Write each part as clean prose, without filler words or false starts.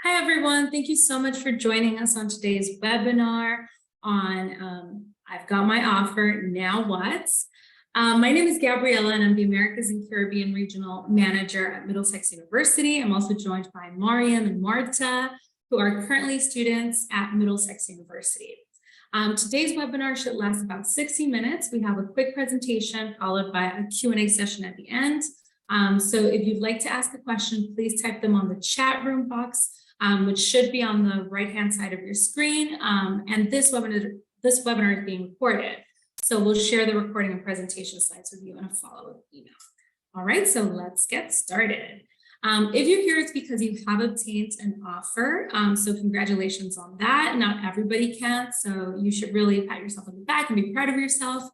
Hi, everyone. Thank you so much for joining us on today's webinar on I've Got My Offer, Now What? My name is Gabriella, and I'm the Americas and Caribbean Regional Manager at Middlesex University. I'm also joined by Mariam and Marta, who are currently students at Middlesex University. Today's webinar should last about 60 minutes. We have a quick presentation followed by a Q&A session at the end. So if you'd like to ask a question, please type them on the chat room box, which should be on the right-hand side of your screen. And this webinar is being recorded. So we'll share the recording and presentation slides with you in a follow-up email. All right, so let's get started. If you're here, it's because you have obtained an offer. So congratulations on that. Not everybody can, so you should really pat yourself on the back and be proud of yourself.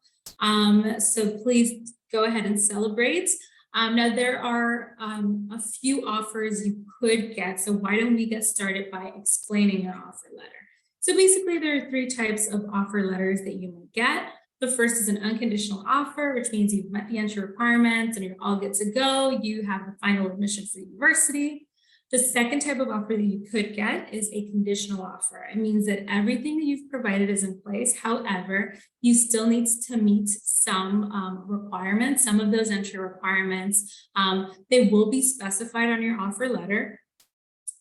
So please go ahead and celebrate. Now there are a few offers you could get. So why don't we get started by explaining your offer letter? So basically there are three types of offer letters that you will get. The first is an unconditional offer, which means you've met the entry requirements and you're all good to go. You have the final admission for the university. The second type of offer that you could get is a conditional offer. It means that everything that you've provided is in place. However, you still need to meet some requirements, some of those entry requirements. They will be specified on your offer letter.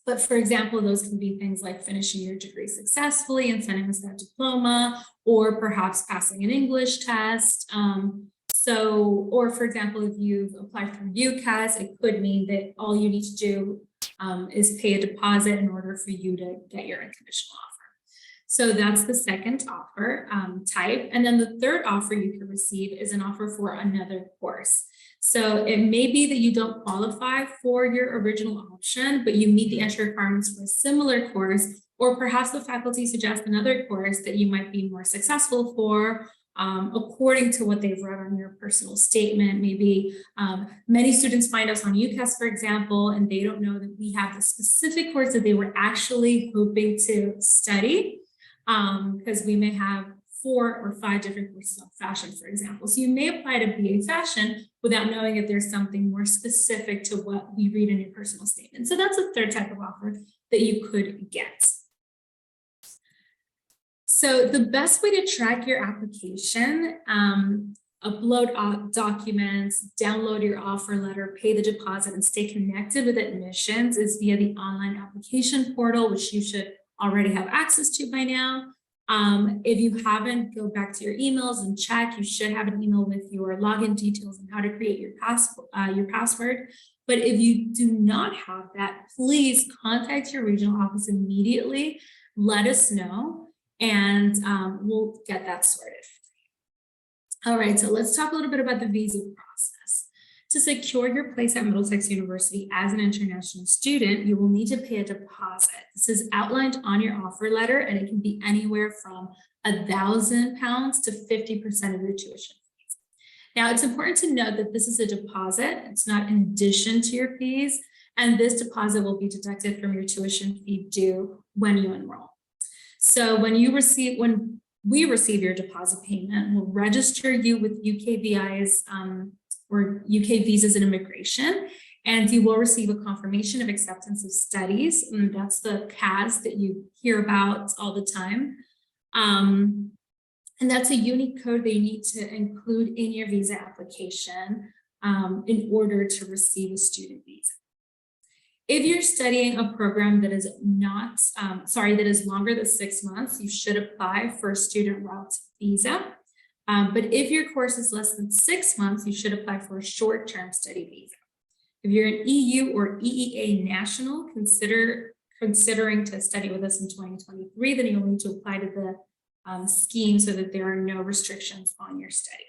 But for example, those can be things like finishing your degree successfully and sending us that diploma, or perhaps passing an English test. Or for example, if you've applied through UCAS, it could mean that all you need to do is pay a deposit in order for you to get your unconditional offer. So that's the second offer type. And then the third offer you can receive is an offer for another course. So it may be that you don't qualify for your original option, but you meet the entry requirements for a similar course, or perhaps the faculty suggests another course that you might be more successful for, according to what they've read on your personal statement. Maybe many students find us on UCAS, for example, and they don't know that we have the specific course that they were actually hoping to study, because we may have 4 or 5 different courses on fashion, for example. So you may apply to BA fashion without knowing that there's something more specific to what we read in your personal statement. So that's a third type of offer that you could get. So the best way to track your application, upload documents, download your offer letter, pay the deposit, and stay connected with admissions is via the online application portal, which you should already have access to by now. If you haven't, go back to your emails and check. You should have an email with your login details and how to create your password. But if you do not have that, please contact your regional office immediately. Let us know, and we'll get that sorted. All right, so let's talk a little bit about the visa process. To secure your place at Middlesex University as an international student, you will need to pay a deposit. This is outlined on your offer letter, and it can be anywhere from £1,000 to 50% of your tuition fees. Now, it's important to note that this is a deposit. It's not in addition to your fees, and this deposit will be deducted from your tuition fee due when you enroll. So when we receive your deposit payment, we'll register you with UKVI's or UK Visas and Immigration, and you will receive a confirmation of acceptance of studies. And that's the CAS that you hear about all the time. And that's a unique code that you need to include in your visa application in order to receive a student visa. If you're studying a program that is that is longer than 6 months, you should apply for a student route visa. But if your course is less than 6 months, you should apply for a short-term study visa. If you're an EU or EEA national considering to study with us in 2023, then you'll need to apply to the scheme so that there are no restrictions on your study.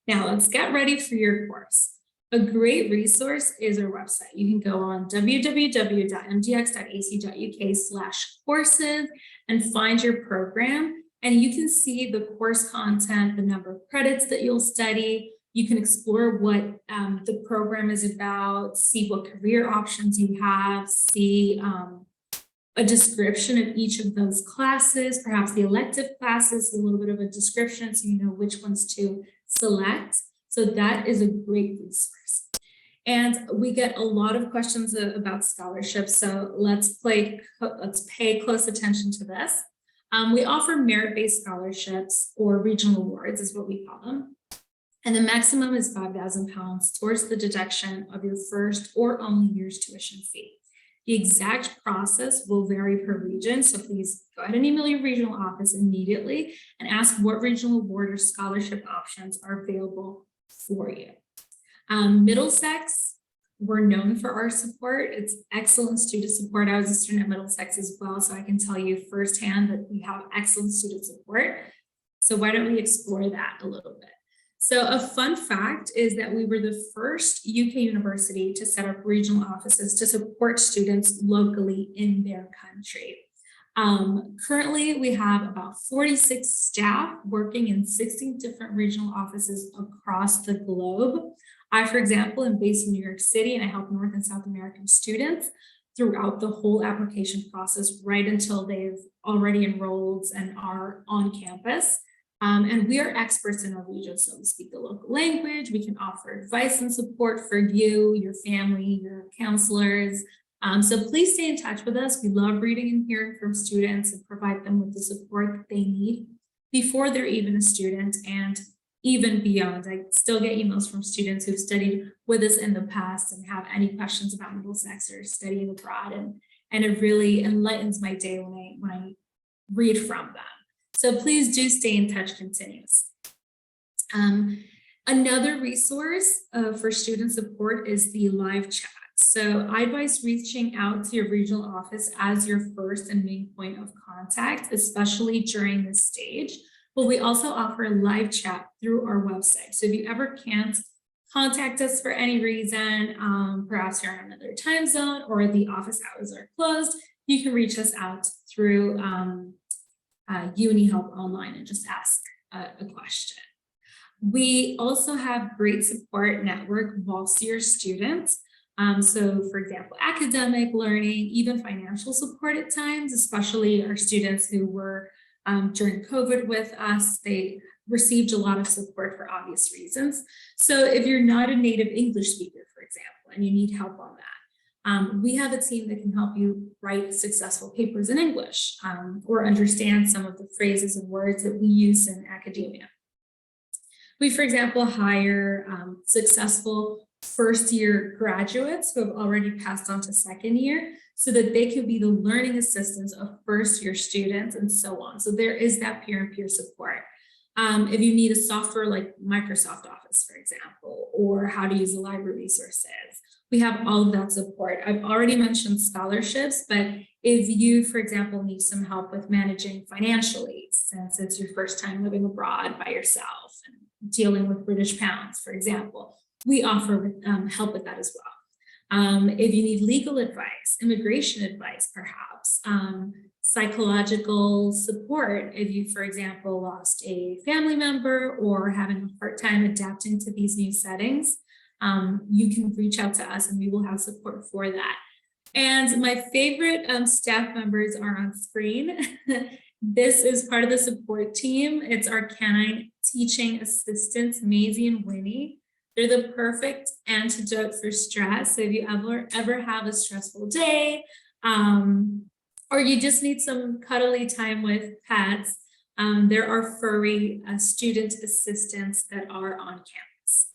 Now let's get ready for your course. A great resource is our website. You can go on www.mdx.ac.uk/courses and find your program. And you can see the course content, the number of credits that you'll study. You can explore what the program is about, see what career options you have, see a description of each of those classes, perhaps the elective classes, a little bit of a description so you know which ones to select. So that is a great resource. And we get a lot of questions about scholarships, so let's pay close attention to this. We offer merit-based scholarships, or regional awards is what we call them. And the maximum is £5,000 towards the deduction of your first or only year's tuition fee. The exact process will vary per region, so please go ahead and email your regional office immediately and ask what regional award or scholarship options are available for you. Middlesex, we're known for our support. It's excellent student support. I was a student at Middlesex as well, so I can tell you firsthand that we have excellent student support. So why don't we explore that a little bit? So a fun fact is that we were the first UK university to set up regional offices to support students locally in their country. Currently, we have about 46 staff working in 16 different regional offices across the globe. I, for example, am based in New York City, and I help North and South American students throughout the whole application process, right until they've already enrolled and are on campus. And we are experts in our region, so we speak the local language. We can offer advice and support for you, your family, your counselors. So please stay in touch with us. We love reading and hearing from students and provide them with the support that they need before they're even a student and even beyond. I still get emails from students who've studied with us in the past and have any questions about Middlesex or studying abroad. And it really enlightens my day when I read from them. So please do stay in touch continuously. Another resource for student support is the live chat. So I advise reaching out to your regional office as your first and main point of contact, especially during this stage. But we also offer a live chat through our website. So if you ever can't contact us for any reason, perhaps you're on another time zone or the office hours are closed, you can reach us out through Uni Help Online and just ask a question. We also have great support network whilst you're students. So for example, academic learning, even financial support at times, especially our students who were during COVID with us, they received a lot of support for obvious reasons. So if you're not a native English speaker, for example, and you need help on that, we have a team that can help you write successful papers in English or understand some of the phrases and words that we use in academia. We, for example, hire successful first-year graduates who have already passed on to second year so that they can be the learning assistants of first-year students and so on. So there is that peer-to-peer support. If you need a software like Microsoft Office, for example, or how to use the library resources, we have all of that support. I've already mentioned scholarships, but if you, for example, need some help with managing financially, since it's your first time living abroad by yourself and dealing with British pounds, for example, we offer help with that as well. If you need legal advice, immigration advice, perhaps, psychological support, if you, for example, lost a family member or having a hard time adapting to these new settings, you can reach out to us and we will have support for that. And my favorite staff members are on screen. This is part of the support team. It's our canine teaching assistants, Maisie and Winnie. They're the perfect antidote for stress. So if you ever have a stressful day, or you just need some cuddly time with pets, there are furry student assistants that are on campus.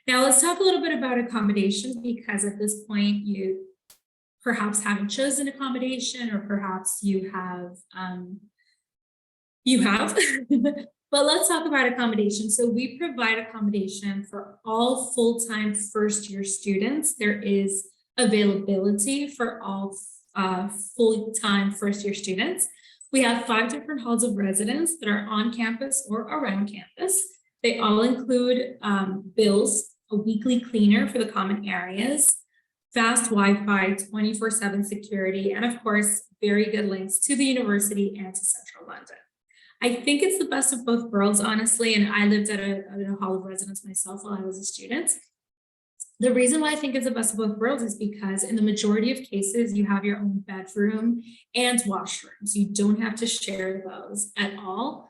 Now let's talk a little bit about accommodations, because at this point you perhaps haven't chosen accommodation, or perhaps you have. But let's talk about accommodation. So we provide accommodation for all full-time first-year students. There is availability for all full-time first-year students. We have 5 different halls of residence that are on campus or around campus. They all include bills, a weekly cleaner for the common areas, fast Wi-Fi, 24/7 security, and of course, very good links to the university and to Central London. I think it's the best of both worlds, honestly, and I lived at a hall of residence myself while I was a student. The reason why I think it's the best of both worlds is because in the majority of cases, you have your own bedroom and washrooms. You don't have to share those at all.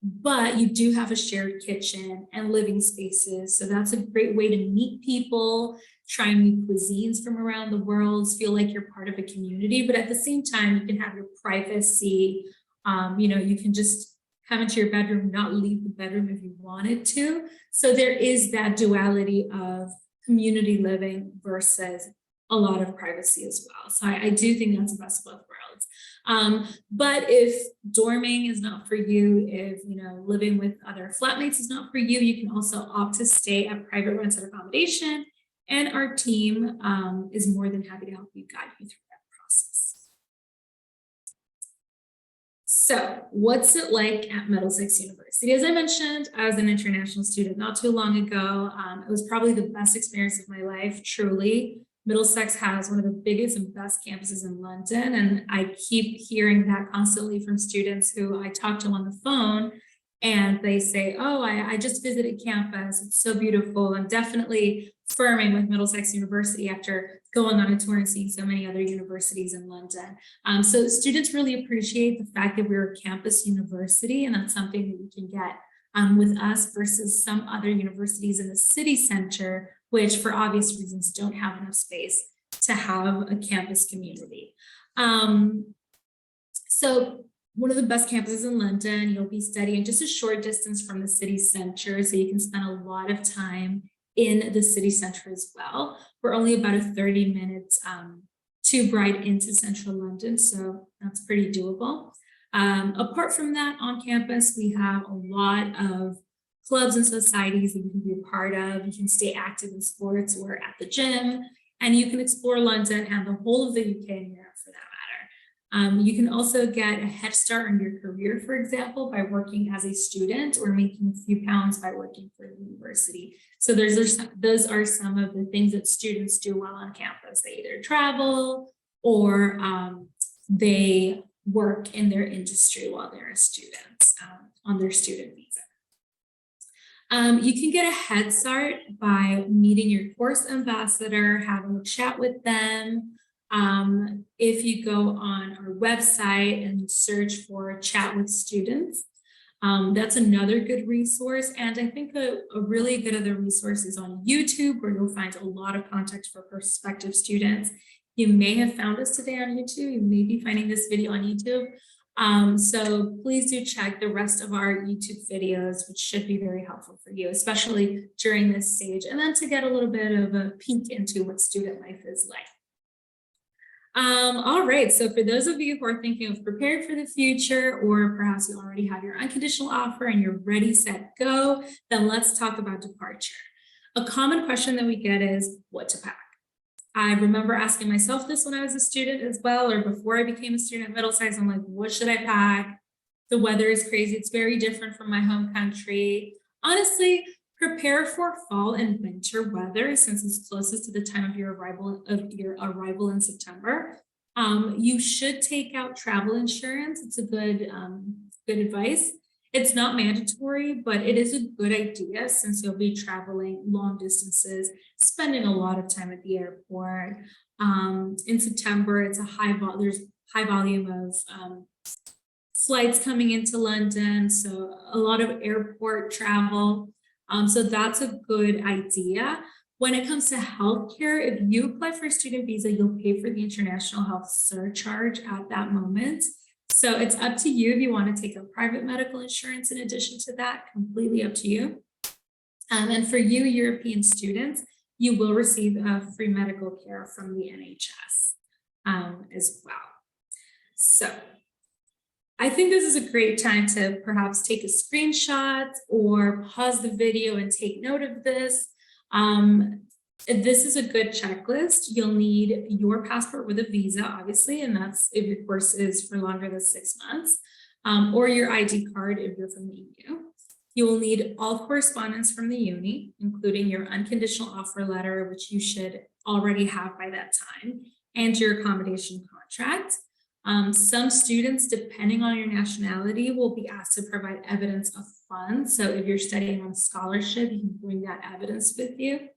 but you do have a shared kitchen and living spaces. So that's a great way to meet people, try new cuisines from around the world, feel like you're part of a community, but at the same time, you can have your privacy. You can just come into your bedroom, not leave the bedroom if you wanted to. So there is that duality of community living versus a lot of privacy as well. So I do think that's the best of both worlds. But if dorming is not for you, if living with other flatmates is not for you, you can also opt to stay at private rented accommodation, and our team is more than happy to help you, guide you through that process. So what's it like at Middlesex University? As I mentioned, I was an international student not too long ago. It was probably the best experience of my life, truly. Middlesex has one of the biggest and best campuses in London, and I keep hearing that constantly from students who I talk to on the phone, and they say, oh, I just visited campus. It's so beautiful. I'm definitely affirming with Middlesex University after going on a tour and seeing so many other universities in London. So students really appreciate the fact that we're a campus university, and that's something that you can get with us versus some other universities in the city center, which for obvious reasons don't have enough space to have a campus community. So one of the best campuses in London, you'll be studying just a short distance from the city center, so you can spend a lot of time in the city center as well. We're only about a 30-minute tube ride into central London, so that's pretty doable. Apart from that, on campus, we have a lot of clubs and societies that you can be a part of. You can stay active in sports or at the gym, and you can explore London and the whole of the UK and Europe for that matter. You can also get a head start on your career, for example, by working as a student or making a few pounds by working for the university. So those are some of the things that students do while on campus. They either travel or they work in their industry while they're a student on their student visa. You can get a head start by meeting your course ambassador, having a chat with them. If you go on our website and search for chat with students, that's another good resource. And I think a really good other resource is on YouTube, where you'll find a lot of content for prospective students. You may have found us today on YouTube. You may be finding this video on YouTube. So please do check the rest of our YouTube videos, which should be very helpful for you, especially during this stage, and then to get a little bit of a peek into what student life is like. All right, so for those of you who are thinking of preparing for the future, or perhaps you already have your unconditional offer and you're ready, set, go, then let's talk about departure. A common question that we get is what to pack. I remember asking myself this when I was a student as well, or before I became a student at Middlesex. I'm like, what should I pack? The weather is crazy. It's very different from my home country. Honestly, prepare for fall and winter weather since it's closest to the time of your arrival in September. You should take out travel insurance. It's a good advice. It's not mandatory, but it is a good idea since you'll be traveling long distances, spending a lot of time at the airport. In September, there's high volume of flights coming into London, so a lot of airport travel. So that's a good idea. When it comes to healthcare, if you apply for a student visa, you'll pay for the international health surcharge at that moment. So it's up to you if you want to take a private medical insurance in addition to that, completely up to you. And for you European students, you will receive free medical care from the NHS as well. So I think this is a great time to perhaps take a screenshot or pause the video and take note of this. This is a good checklist. You'll need your passport with a visa, obviously, and that's if your course is for longer than 6 months, or your ID card if you're from the EU. You will need all correspondence from the uni, including your unconditional offer letter, which you should already have by that time, and your accommodation contract. Some students, depending on your nationality, will be asked to provide evidence of funds. So if you're studying on scholarship, you can bring that evidence with you.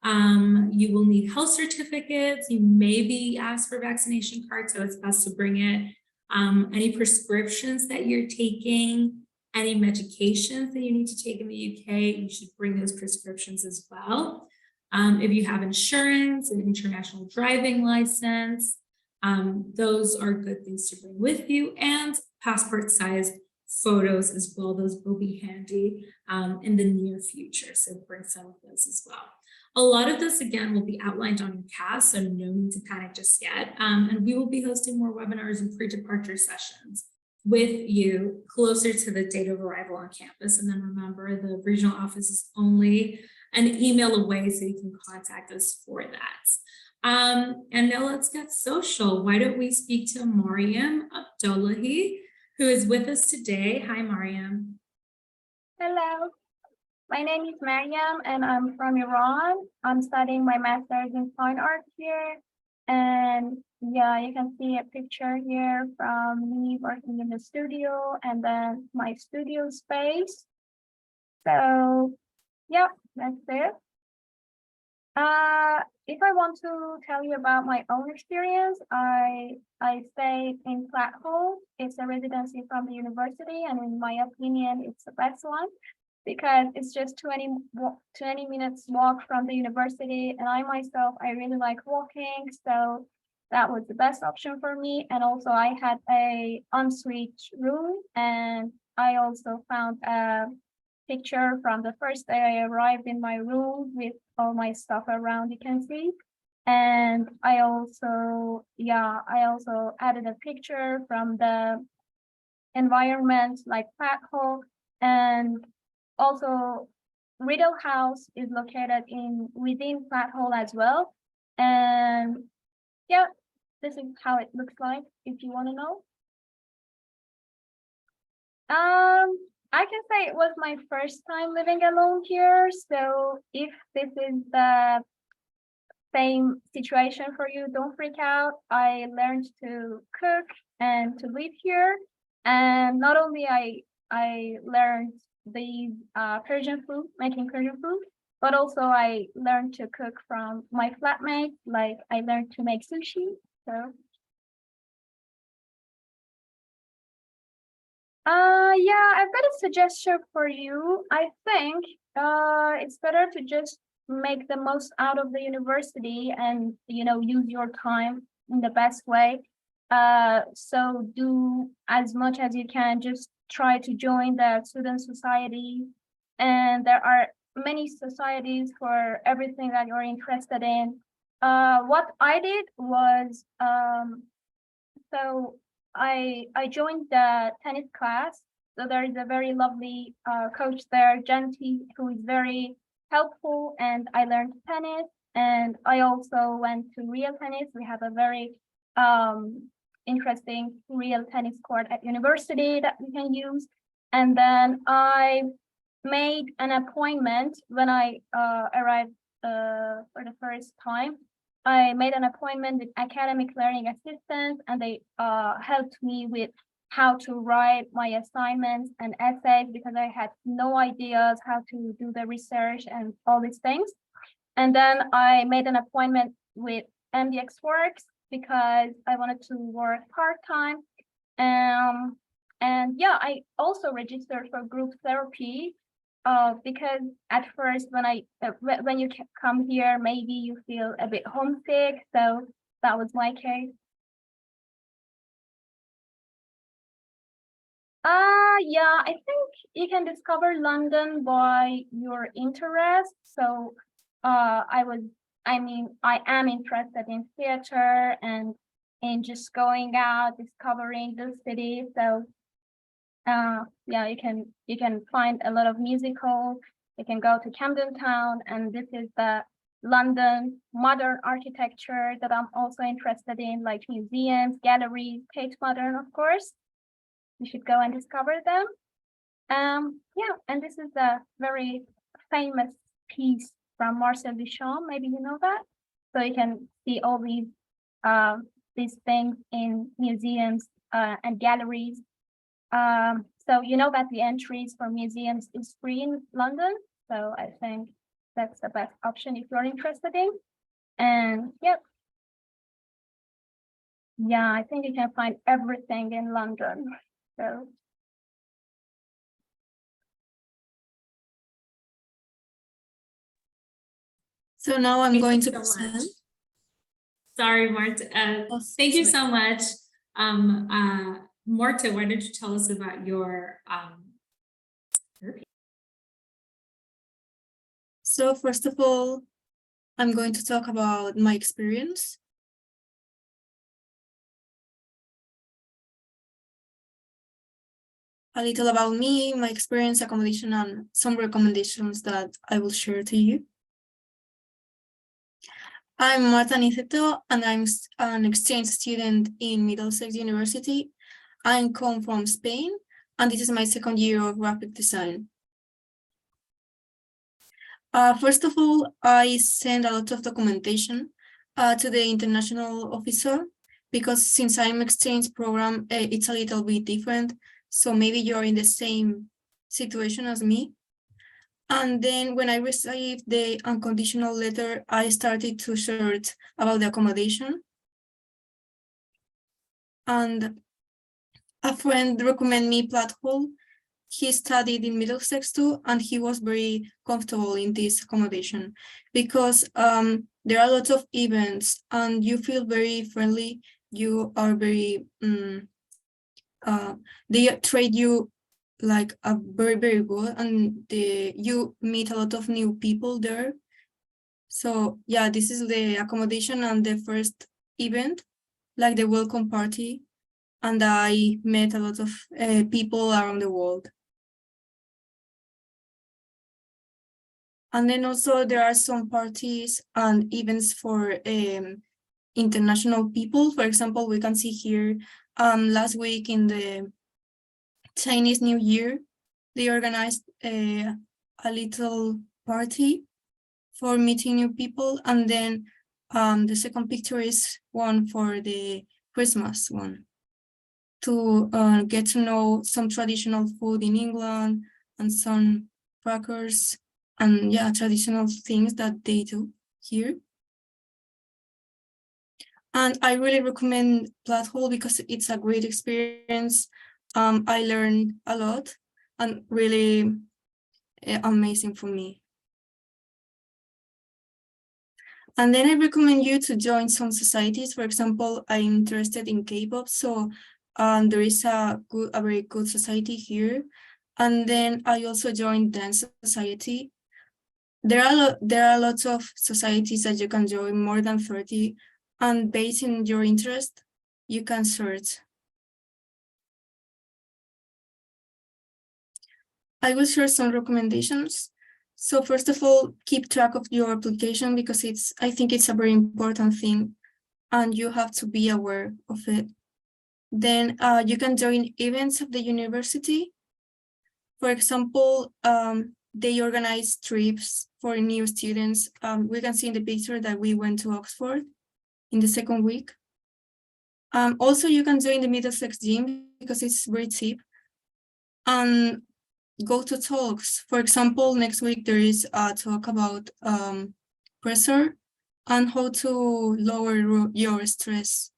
You will need health certificates. You may be asked for vaccination cards, so it's best to bring it. Any prescriptions that you're taking, Any medications that you need to take in the UK, you should bring those prescriptions as well. If you have insurance, an international driving license, those are good things to bring with you, and passport size photos as well. Those will be handy in the near future, so bring some of those as well. A lot of this, again, will be outlined on your CAS, so no need to panic just yet. And we will be hosting more webinars and pre-departure sessions with you closer to the date of arrival on campus. And then remember, the regional office is only an email away, so you can contact us for that. And now let's get social. Why don't we speak to Mariam Abdullahi, who is with us today. Hi, Mariam. Hello, my name is Mariam and I'm from Iran. I'm studying my master's in fine art here. And yeah, you can see a picture here from me working in the studio and then my studio space. So yeah, that's it. If I want to tell you about my own experience, I stayed in Flat Hole. It's a residency from the university, and in my opinion, it's the best one because it's just 20 minutes walk from the university, and I myself, I really like walking, so that was the best option for me. And also I had a ensuite room, and I also found a picture from the first day I arrived in my room with all my stuff around, you can see. And I also added a picture from the environment like Flat Hole, and also Riddle House is located within Flat Hole as well. And yeah, this is how it looks like if you want to know. I can say it was my first time living alone here. So if this is the same situation for you, don't freak out. I learned to cook and to live here. And not only I learned the Persian food, making Persian food, but also I learned to cook from my flatmate. Like I learned to make sushi. So yeah, I've got a suggestion for you. I think it's better to just make the most out of the university and, you know, use your time in the best way. So do as much as you can, just try to join the student society. And there are many societies for everything that you're interested in. What I did was, so I joined the tennis class. So there is a very lovely coach there, Janti, who is very helpful, and I learned tennis. And I also went to real tennis. We have a very interesting real tennis court at university that we can use. And then I made an appointment when I arrived for the first time. I made an appointment with academic learning assistants, and they helped me with how to write my assignments and essays because I had no ideas how to do the research and all these things. And then I made an appointment with MDX Works because I wanted to work part-time. And yeah, I also registered for group therapy because at first when you come here, maybe you feel a bit homesick. So that was my case. Yeah, I think you can discover London by your interest. So I am interested in theater and in just going out, discovering the city. So yeah, you can find a lot of musicals. You can go to Camden Town, and this is the London modern architecture that I'm also interested in, like museums, galleries, Tate Modern, of course. You should go and discover them. Yeah, and this is a very famous piece from Marcel Duchamp. Maybe you know that. So you can see all these things in museums and galleries. So you know that the entries for museums is free in London. So I think that's the best option if you're interested in. And yep. Yeah, I think you can find everything in London. So So now I'm Thank going you to so much. present. Sorry, Marta. Oh, Thank you sorry. so much. Marta, why don't you tell us about your therapy? So first of all, I'm going to talk about my experience. A little about me, my experience, accommodation, and some recommendations that I will share to you. I'm Marta Niceto, and I'm an exchange student in Middlesex University. I come from Spain, and this is my second year of graphic design. First of all, I send a lot of documentation to the international officer, because since I'm exchange program, it's a little bit different. So maybe you're in the same situation as me. And then when I received the unconditional letter, I started to search about the accommodation. And a friend recommended me Plathole. He studied in Middlesex too, and he was very comfortable in this accommodation because there are lots of events and you feel very friendly. You are very, they treat you like a very good, and you meet a lot of new people there. So yeah, this is the accommodation and the first event, like the welcome party, and I met a lot of people around the world. And then also there are some parties and events for international people. For example, we can see here last week in the Chinese New Year, they organized a little party for meeting new people. And then the second picture is one for the Christmas one, to get to know some traditional food in England and some crackers and yeah, traditional things that they do here. And I really recommend Plathole because it's a great experience. I learned a lot and really amazing for me. And then I recommend you to join some societies. For example, I'm interested in K-pop, so there is a very good society here. And then I also joined dance society. There are lots of societies that you can join, more than 30, and based on your interest, you can search. I will share some recommendations. So first of all, keep track of your application because I think it's a very important thing and you have to be aware of it. Then you can join events of the university. For example, they organize trips for new students. We can see in the picture that we went to Oxford in the second week. Also, you can join the Middlesex gym because it's very cheap. And go to talks. For example, next week there is a talk about pressure and how to lower your stress.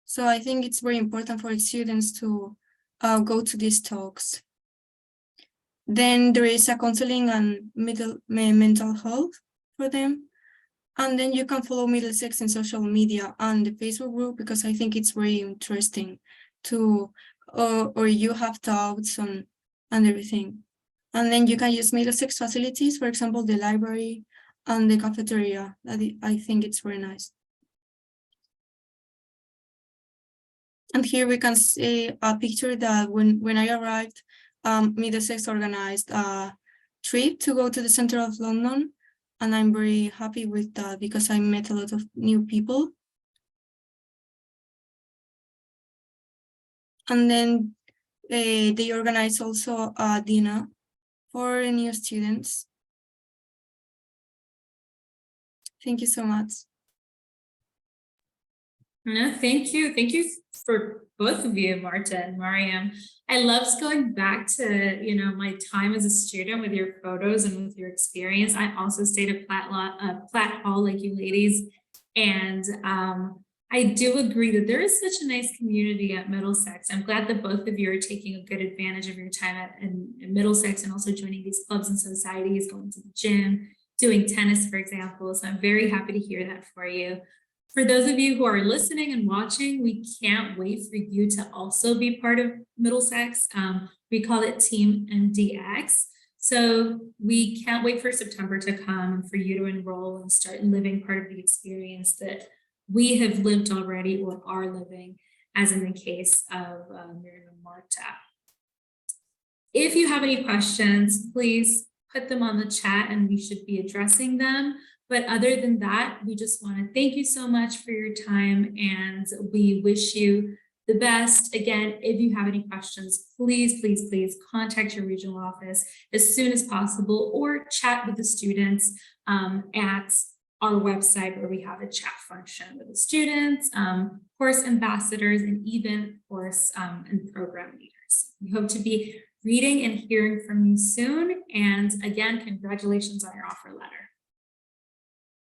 So I think it's very important for students to go to these talks. Then there is a counseling and mental health for them. And then you can follow Middlesex in social media and the Facebook group because I think it's very interesting to, or you have doubts on and everything. And then you can use Middlesex facilities, for example, the library and the cafeteria. I think it's very nice. And here we can see a picture that when I arrived, Middlesex organized a trip to go to the center of London. And I'm very happy with that because I met a lot of new people. And then they organize also a dinner for new students. Thank you so much. No, thank you. Thank you for both of you, Marta and Mariam. I love going back to, my time as a student with your photos and with your experience. I also stayed at Platt Hall like you ladies. And I do agree that there is such a nice community at Middlesex. I'm glad that both of you are taking a good advantage of your time in Middlesex and also joining these clubs and societies, going to the gym, doing tennis, for example. So I'm very happy to hear that for you. For those of you who are listening and watching, we can't wait for you to also be part of Middlesex. We call it Team MDX. So we can't wait for September to come and for you to enroll and start living part of the experience that we have lived already or are living, as in the case of Miriam and Marta. If you have any questions, please put them on the chat and we should be addressing them. But other than that, we just want to thank you so much for your time and we wish you the best. Again, if you have any questions, please, please, please contact your regional office as soon as possible or chat with the students at our website where we have a chat function with the students, course ambassadors, and even course and program leaders. We hope to be reading and hearing from you soon. And again, congratulations on your offer letter.